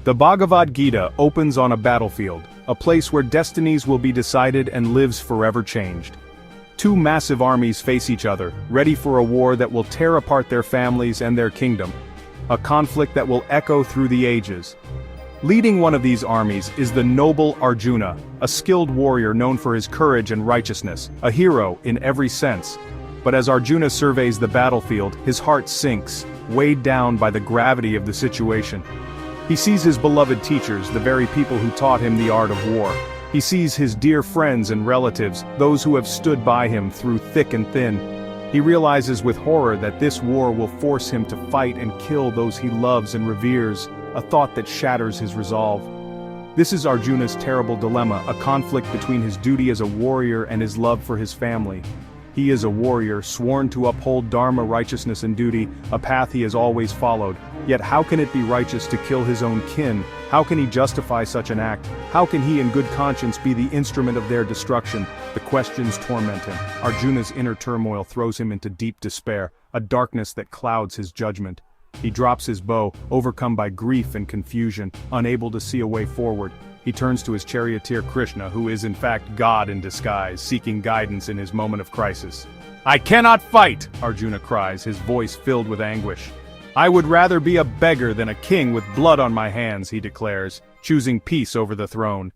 The Bhagavad Gita opens on a battlefield, a place where destinies will be decided and lives forever changed. Two massive armies face each other, ready for a war that will tear apart their families and their kingdom. A conflict that will echo through the ages. Leading one of these armies is the noble Arjuna, a skilled warrior known for his courage and righteousness, a hero in every sense. But as Arjuna surveys the battlefield, his heart sinks, weighed down by the gravity of the situation. He sees his beloved teachers, the very people who taught him the art of war. He sees his dear friends and relatives, those who have stood by him through thick and thin. He realizes with horror that this war will force him to fight and kill those he loves and reveres, a thought that shatters his resolve. This is Arjuna's terrible dilemma, a conflict between his duty as a warrior and his love for his family. He is a warrior, sworn to uphold Dharma, righteousness and duty, a path he has always followed. Yet how can it be righteous to kill his own kin? How can he justify such an act? How can he in good conscience be the instrument of their destruction? The questions torment him. Arjuna's inner turmoil throws him into deep despair, a darkness that clouds his judgment. He drops his bow, overcome by grief and confusion, unable to see a way forward. He turns to his charioteer Krishna, who is in fact God in disguise, seeking guidance in his moment of crisis. "I cannot fight!" Arjuna cries, his voice filled with anguish. "I would rather be a beggar than a king with blood on my hands," he declares, choosing peace over the throne.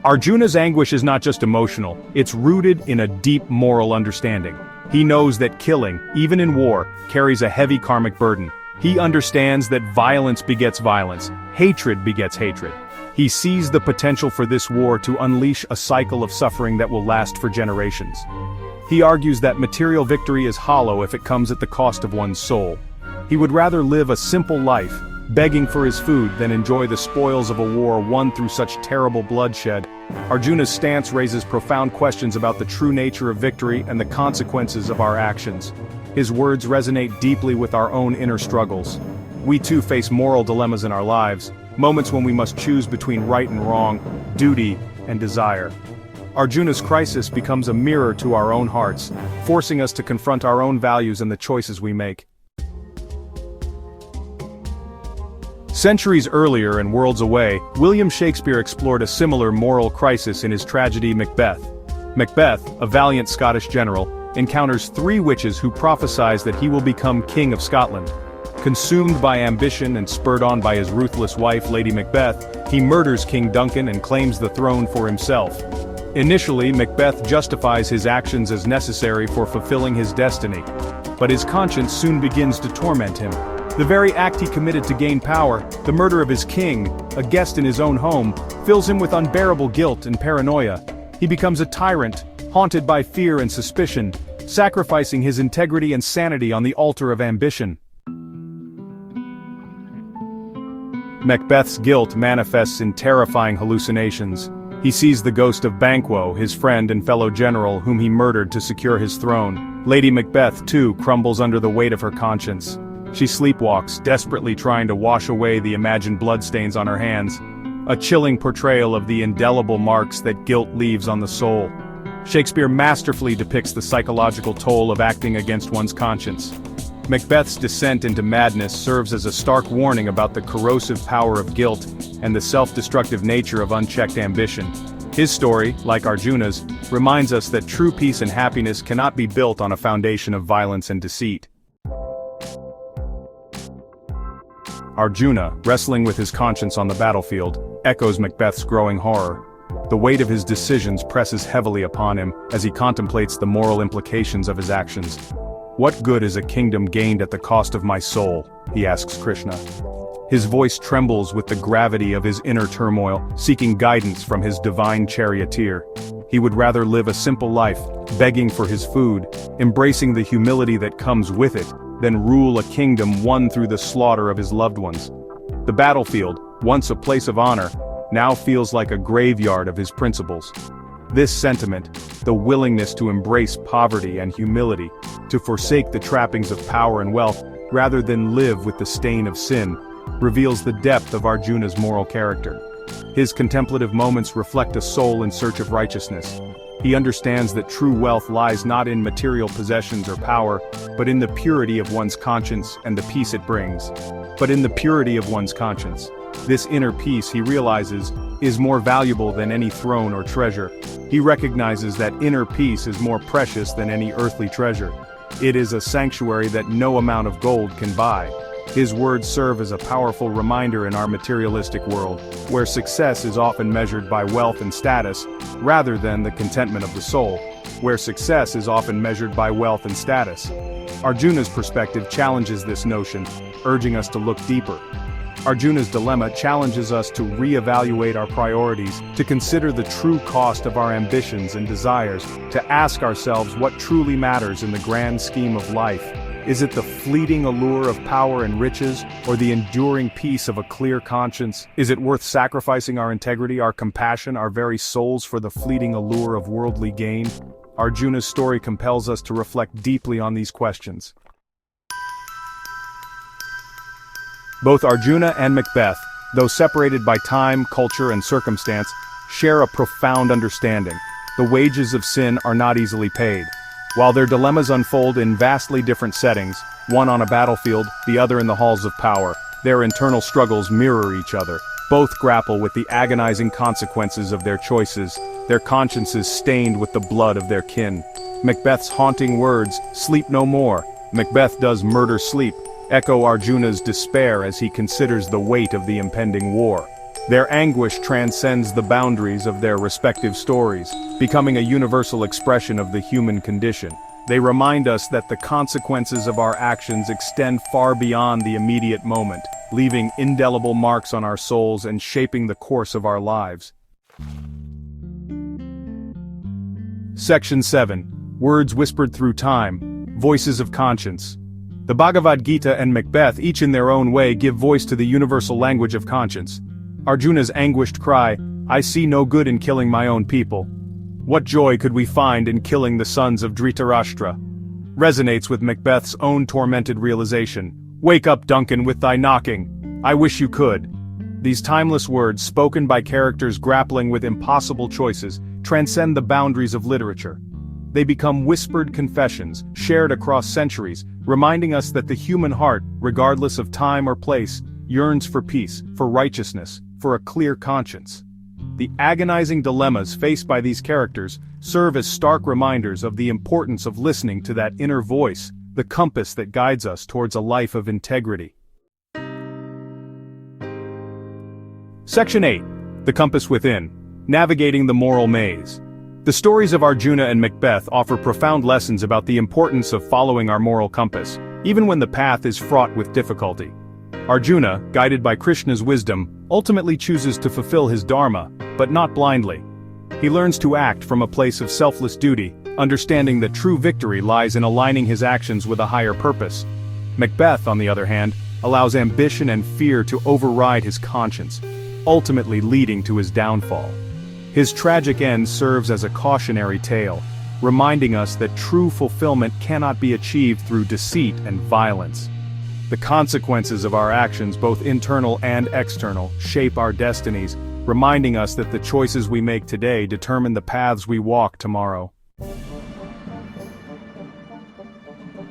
Arjuna's anguish is not just emotional, it's rooted in a deep moral understanding. He knows that killing, even in war, carries a heavy karmic burden. He understands that violence begets violence, hatred begets hatred. He sees the potential for this war to unleash a cycle of suffering that will last for generations. He argues that material victory is hollow if it comes at the cost of one's soul. He would rather live a simple life, begging for his food, than enjoy the spoils of a war won through such terrible bloodshed. Arjuna's stance raises profound questions about the true nature of victory and the consequences of our actions. His words resonate deeply with our own inner struggles. We too face moral dilemmas in our lives, moments when we must choose between right and wrong, duty and desire. Arjuna's crisis becomes a mirror to our own hearts, forcing us to confront our own values and the choices we make. Centuries earlier and worlds away, William Shakespeare explored a similar moral crisis in his tragedy Macbeth. Macbeth, a valiant Scottish general, encounters three witches who prophesize that he will become King of Scotland. Consumed by ambition and spurred on by his ruthless wife, Lady Macbeth, he murders King Duncan and claims the throne for himself. Initially, Macbeth justifies his actions as necessary for fulfilling his destiny. But his conscience soon begins to torment him. The very act he committed to gain power, the murder of his king, a guest in his own home, fills him with unbearable guilt and paranoia. He becomes a tyrant, haunted by fear and suspicion, sacrificing his integrity and sanity on the altar of ambition. Macbeth's guilt manifests in terrifying hallucinations. He sees the ghost of Banquo, his friend and fellow general whom he murdered to secure his throne. Lady Macbeth, too, crumbles under the weight of her conscience. She sleepwalks, desperately trying to wash away the imagined bloodstains on her hands. A chilling portrayal of the indelible marks that guilt leaves on the soul. Shakespeare masterfully depicts the psychological toll of acting against one's conscience. Macbeth's descent into madness serves as a stark warning about the corrosive power of guilt and the self-destructive nature of unchecked ambition. His story, like Arjuna's, reminds us that true peace and happiness cannot be built on a foundation of violence and deceit. Arjuna, wrestling with his conscience on the battlefield, echoes Macbeth's growing horror. The weight of his decisions presses heavily upon him as he contemplates the moral implications of his actions. "What good is a kingdom gained at the cost of my soul?" he asks Krishna. His voice trembles with the gravity of his inner turmoil, seeking guidance from his divine charioteer. He would rather live a simple life, begging for his food, embracing the humility that comes with it, than rule a kingdom won through the slaughter of his loved ones. The battlefield, once a place of honor, now feels like a graveyard of his principles. This sentiment, the willingness to embrace poverty and humility, to forsake the trappings of power and wealth, rather than live with the stain of sin, reveals the depth of Arjuna's moral character. His contemplative moments reflect a soul in search of righteousness. He understands that true wealth lies not in material possessions or power, but in the purity of one's conscience and the peace it brings. But in the purity of one's conscience. This inner peace, he realizes, is more valuable than any throne or treasure. He recognizes that inner peace is more precious than any earthly treasure. It is a sanctuary that no amount of gold can buy. His words serve as a powerful reminder in our materialistic world, where success is often measured by wealth and status, rather than the contentment of the soul, where success is often measured by wealth and status. Arjuna's perspective challenges this notion, urging us to look deeper. Arjuna's dilemma challenges us to reevaluate our priorities, to consider the true cost of our ambitions and desires, to ask ourselves what truly matters in the grand scheme of life. Is it the fleeting allure of power and riches, or the enduring peace of a clear conscience? Is it worth sacrificing our integrity, our compassion, our very souls for the fleeting allure of worldly gain? Arjuna's story compels us to reflect deeply on these questions. Both Arjuna and Macbeth, though separated by time, culture, and circumstance, share a profound understanding. The wages of sin are not easily paid. While their dilemmas unfold in vastly different settings, one on a battlefield, the other in the halls of power, their internal struggles mirror each other. Both grapple with the agonizing consequences of their choices, their consciences stained with the blood of their kin. Macbeth's haunting words, "Sleep no more. Macbeth does murder sleep," echo Arjuna's despair as he considers the weight of the impending war. Their anguish transcends the boundaries of their respective stories, becoming a universal expression of the human condition. They remind us that the consequences of our actions extend far beyond the immediate moment, leaving indelible marks on our souls and shaping the course of our lives. Section 7. Words whispered through time. Voices of conscience. The Bhagavad Gita and Macbeth, each in their own way, give voice to the universal language of conscience. Arjuna's anguished cry, "I see no good in killing my own people. What joy could we find in killing the sons of Dhritarashtra?" resonates with Macbeth's own tormented realization, "Wake up, Duncan, with thy knocking. I wish you could." These timeless words, spoken by characters grappling with impossible choices, transcend the boundaries of literature. They become whispered confessions, shared across centuries, reminding us that the human heart, regardless of time or place, yearns for peace, for righteousness, for a clear conscience. The agonizing dilemmas faced by these characters serve as stark reminders of the importance of listening to that inner voice, the compass that guides us towards a life of integrity. Section 8. The Compass Within. Navigating the Moral Maze. The stories of Arjuna and Macbeth offer profound lessons about the importance of following our moral compass, even when the path is fraught with difficulty. Arjuna, guided by Krishna's wisdom, ultimately chooses to fulfill his dharma, but not blindly. He learns to act from a place of selfless duty, understanding that true victory lies in aligning his actions with a higher purpose. Macbeth, on the other hand, allows ambition and fear to override his conscience, ultimately leading to his downfall. His tragic end serves as a cautionary tale, reminding us that true fulfillment cannot be achieved through deceit and violence. The consequences of our actions, both internal and external, shape our destinies, reminding us that the choices we make today determine the paths we walk tomorrow.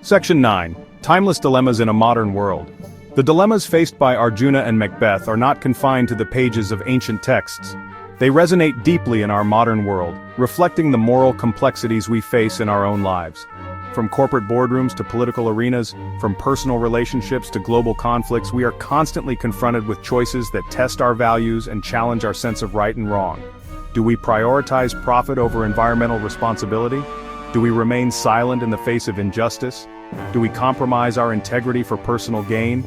Section 9. Timeless Dilemmas in a Modern World. The dilemmas faced by Arjuna and Macbeth are not confined to the pages of ancient texts. They resonate deeply in our modern world, reflecting the moral complexities we face in our own lives. From corporate boardrooms to political arenas, from personal relationships to global conflicts, we are constantly confronted with choices that test our values and challenge our sense of right and wrong. Do we prioritize profit over environmental responsibility? Do we remain silent in the face of injustice? Do we compromise our integrity for personal gain?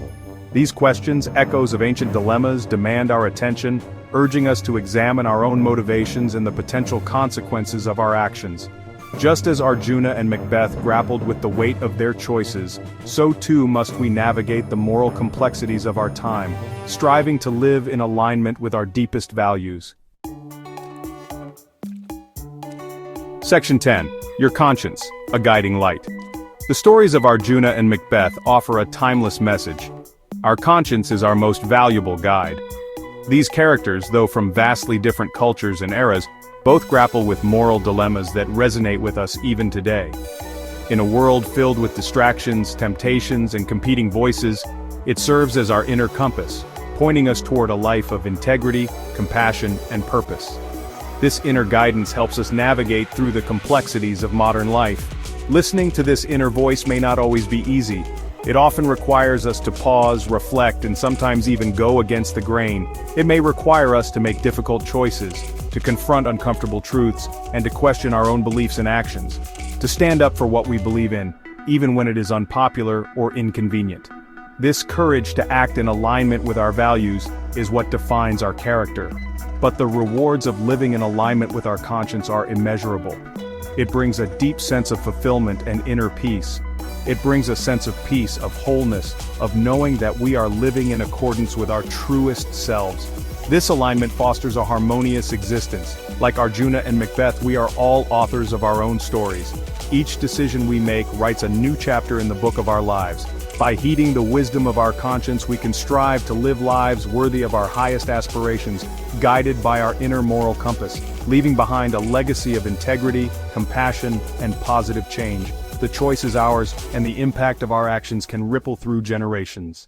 These questions, echoes of ancient dilemmas, demand our attention, urging us to examine our own motivations and the potential consequences of our actions. Just as Arjuna and Macbeth grappled with the weight of their choices, so too must we navigate the moral complexities of our time, striving to live in alignment with our deepest values. Section 10. Your Conscience, a Guiding Light. The stories of Arjuna and Macbeth offer a timeless message. Our conscience is our most valuable guide. These characters, though from vastly different cultures and eras, Both grapple with moral dilemmas that resonate with us even today. In a world filled with distractions, temptations, and competing voices, it serves as our inner compass, pointing us toward a life of integrity, compassion, and purpose. This inner guidance helps us navigate through the complexities of modern life. Listening to this inner voice may not always be easy. It often requires us to pause, reflect, and sometimes even go against the grain. It may require us to make difficult choices, to confront uncomfortable truths, and to question our own beliefs and actions. To stand up for what we believe in, even when it is unpopular or inconvenient. This courage to act in alignment with our values is what defines our character. But the rewards of living in alignment with our conscience are immeasurable. It brings a deep sense of fulfillment and inner peace. It brings a sense of peace, of wholeness, of knowing that we are living in accordance with our truest selves. This alignment fosters a harmonious existence. Like Arjuna and Macbeth, we are all authors of our own stories. Each decision we make writes a new chapter in the book of our lives. By heeding the wisdom of our conscience, we can strive to live lives worthy of our highest aspirations, guided by our inner moral compass, leaving behind a legacy of integrity, compassion, and positive change. The choice is ours, and the impact of our actions can ripple through generations.